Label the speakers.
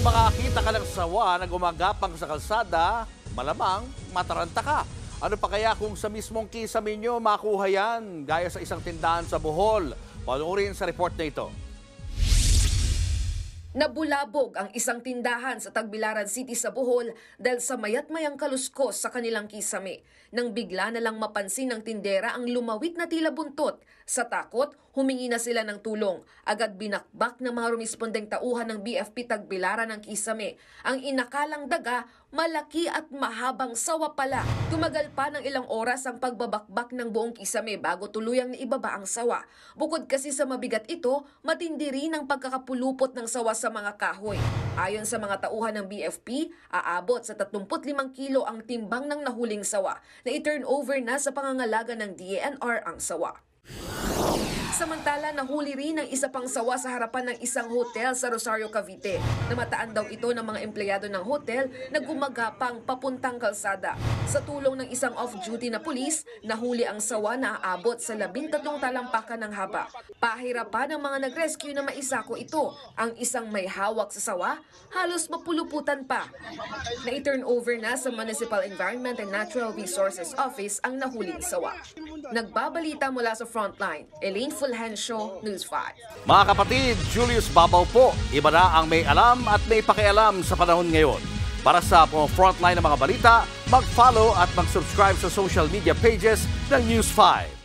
Speaker 1: makakita ka ng sawa na gumagapang sa kalsada, malamang mataranta ka. Ano pa kaya kung sa mismong kisame nyo makuha yan, gaya sa isang tindahan sa Bohol? Panoorin sa report na ito.
Speaker 2: Nabulabog ang isang tindahan sa Tagbilaran City sa Bohol dahil sa mayat-mayang kaluskos sa kanilang kisame. Nang bigla na lang mapansin ng tindera ang lumawit na tila buntot. Sa takot, humingi na sila ng tulong. Agad binakbak ng mga rumispondeng tauhan ng BFP Tagbilaran ng kisame. Ang inakalang daga, malaki at mahabang sawa pala. Tumagal pa ng ilang oras ang pagbabakbak ng buong kisame bago tuluyang naibaba ang sawa. Bukod kasi sa mabigat ito, matindi rin ang pagkakapulupot ng sawa sa mga kahoy. Ayon sa mga tauhan ng BFP, aabot sa 35 kilo ang timbang ng nahuling sawa na i-turn over na sa pangangalaga ng DENR ang sawa. Samantala, nahuli rin ang isa pang sawa sa harapan ng isang hotel sa Rosario, Cavite. Namataan daw ito ng mga empleyado ng hotel na gumagapang papuntang kalsada. Sa tulong ng isang off-duty na pulis, nahuli ang sawa na aabot sa 13 talampakan ng haba. Pahirapan ng mga nag-rescue na maisako ito. Ang isang may hawak sa sawa, halos mapuluputan pa. Na-turn over na sa Municipal Environment and Natural Resources Office ang nahuling sawa. Nagbabalita mula sa Frontline, Elaine Fulgencio, News 5.
Speaker 1: Mga kapatid, Julius Babaw po. Iba na ang may alam at may pakialam sa panahon ngayon. Para sa Frontline ng mga balita, mag-follow at mag-subscribe sa social media pages ng News 5.